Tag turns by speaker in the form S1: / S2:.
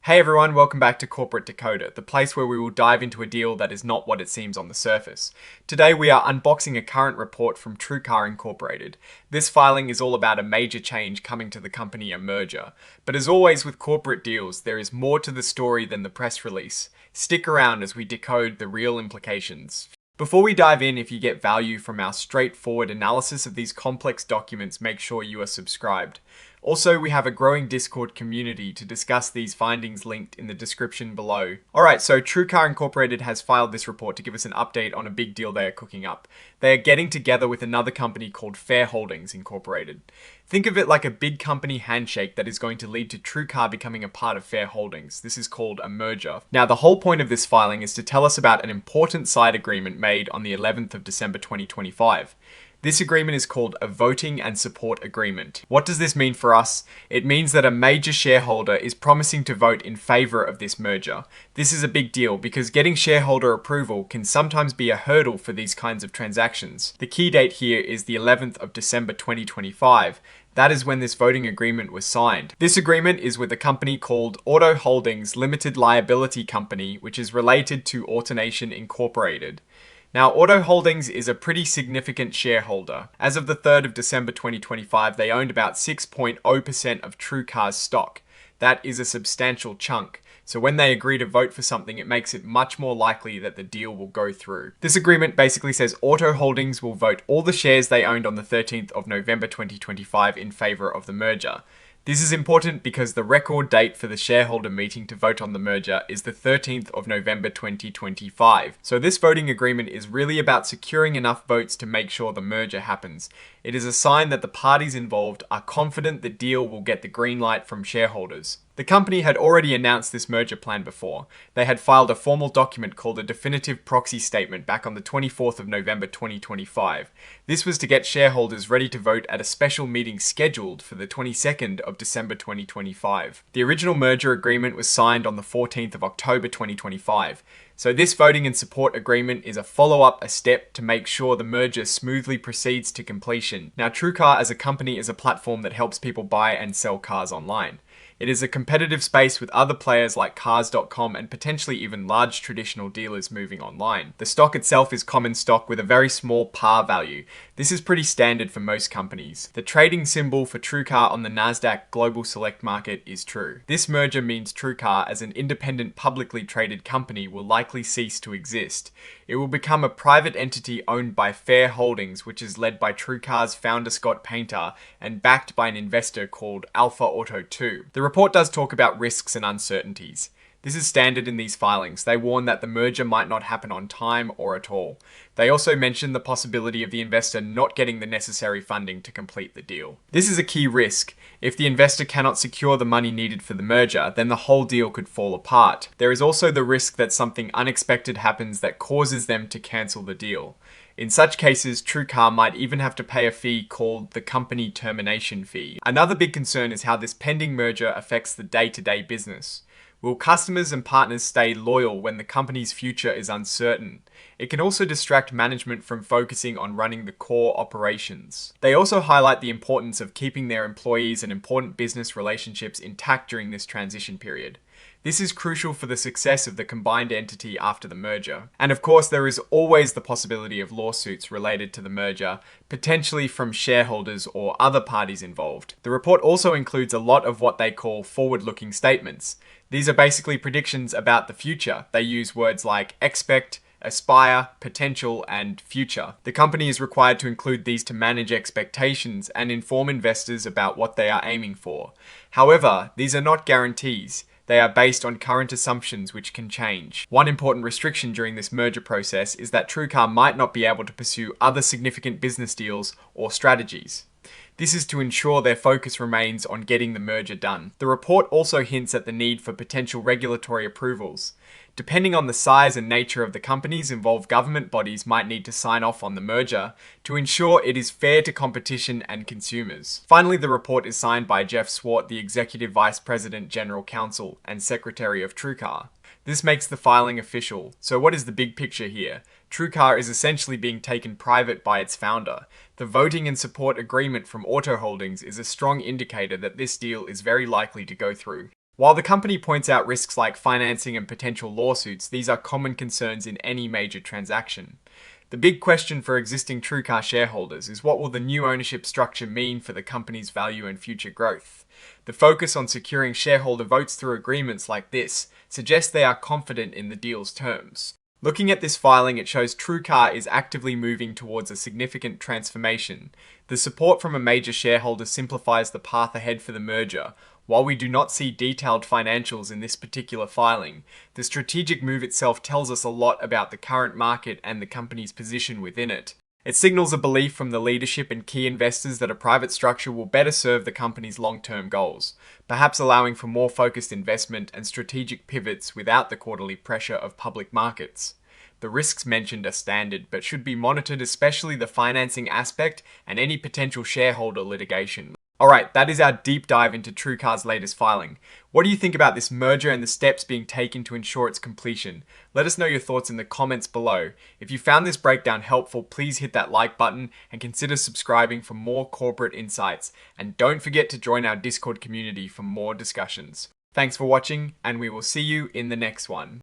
S1: Hey everyone, welcome back to Corporate Decoder, the place where we will dive into a deal that is not what it seems on the surface. Today we are unboxing a current report from TrueCar Incorporated. This filing is all about a major change coming to the company, a merger. But as always with corporate deals, there is more to the story than the press release. Stick around as we decode the real implications. Before we dive in, if you get value from our straightforward analysis of these complex documents, make sure you are subscribed. Also, we have a growing Discord community to discuss these findings linked in the description below. Alright, so TrueCar Incorporated has filed this report to give us an update on a big deal they are cooking up. They are getting together with another company called Shareholders Incorporated. Think of it like a big company handshake that is going to lead to TrueCar becoming a part of Shareholders. This is called a merger. Now, the whole point of this filing is to tell us about an important side agreement made on the 11th of December 2025. This agreement is called a voting and support agreement. What does this mean for us? It means that a major shareholder is promising to vote in favor of this merger. This is a big deal because getting shareholder approval can sometimes be a hurdle for these kinds of transactions. The key date here is the 11th of December 2025. That is when this voting agreement was signed. This agreement is with a company called Auto Holdings Limited Liability Company, which is related to AutoNation Incorporated. Now, Auto Holdings is a pretty significant shareholder. As of the 3rd of December 2025, they owned about 6.0% of TrueCar's stock. That is a substantial chunk. So when they agree to vote for something, it makes it much more likely that the deal will go through. This agreement basically says Auto Holdings will vote all the shares they owned on the 13th of November 2025 in favor of the merger. This is important because the record date for the shareholder meeting to vote on the merger is the 13th of November 2025. So this voting agreement is really about securing enough votes to make sure the merger happens. It is a sign that the parties involved are confident the deal will get the green light from shareholders. The company had already announced this merger plan before. They had filed a formal document called a definitive proxy statement back on the 24th of November 2025. This was to get shareholders ready to vote at a special meeting scheduled for the 22nd of December 2025. The original merger agreement was signed on the 14th of October 2025. So this voting and support agreement is a follow-up, a step to make sure the merger smoothly proceeds to completion. Now, TrueCar as a company is a platform that helps people buy and sell cars online. It is a competitive space with other players like Cars.com and potentially even large traditional dealers moving online. The stock itself is common stock with a very small par value. This is pretty standard for most companies. The trading symbol for TrueCar on the Nasdaq Global Select Market is True. This merger means TrueCar as an independent publicly traded company will likely cease to exist. It will become a private entity owned by Shareholders, which is led by TrueCar's founder Scott Painter and backed by an investor called Alpha Auto 2. The report does talk about risks and uncertainties. This is standard in these filings. They warn that the merger might not happen on time or at all. They also mention the possibility of the investor not getting the necessary funding to complete the deal. This is a key risk. If the investor cannot secure the money needed for the merger, then the whole deal could fall apart. There is also the risk that something unexpected happens that causes them to cancel the deal. In such cases, TrueCar might even have to pay a fee called the company termination fee. Another big concern is how this pending merger affects the day-to-day business. Will customers and partners stay loyal when the company's future is uncertain? It can also distract management from focusing on running the core operations. They also highlight the importance of keeping their employees and important business relationships intact during this transition period. This is crucial for the success of the combined entity after the merger. And of course, there is always the possibility of lawsuits related to the merger, potentially from shareholders or other parties involved. The report also includes a lot of what they call forward-looking statements. These are basically predictions about the future. They use words like expect, aspire, potential, and future. The company is required to include these to manage expectations and inform investors about what they are aiming for. However, these are not guarantees. They are based on current assumptions which can change. One important restriction during this merger process is that TrueCar might not be able to pursue other significant business deals or strategies. This is to ensure their focus remains on getting the merger done. The report also hints at the need for potential regulatory approvals. Depending on the size and nature of the companies involved, government bodies might need to sign off on the merger to ensure it is fair to competition and consumers. Finally, the report is signed by Jeff Swart, the Executive Vice President, General Counsel, and Secretary of TrueCar. This makes the filing official. So what is the big picture here? TrueCar is essentially being taken private by its founder. The voting and support agreement from Auto Holdings is a strong indicator that this deal is very likely to go through. While the company points out risks like financing and potential lawsuits, these are common concerns in any major transaction. The big question for existing TrueCar shareholders is, what will the new ownership structure mean for the company's value and future growth? The focus on securing shareholder votes through agreements like this suggests they are confident in the deal's terms. Looking at this filing, it shows TrueCar is actively moving towards a significant transformation. The support from a major shareholder simplifies the path ahead for the merger. While we do not see detailed financials in this particular filing, the strategic move itself tells us a lot about the current market and the company's position within it. It signals a belief from the leadership and key investors that a private structure will better serve the company's long-term goals, perhaps allowing for more focused investment and strategic pivots without the quarterly pressure of public markets. The risks mentioned are standard, but should be monitored, especially the financing aspect and any potential shareholder litigation. Alright, that is our deep dive into TrueCar's latest filing. What do you think about this merger and the steps being taken to ensure its completion? Let us know your thoughts in the comments below. If you found this breakdown helpful, please hit that like button and consider subscribing for more corporate insights. And don't forget to join our Discord community for more discussions. Thanks for watching, and we will see you in the next one.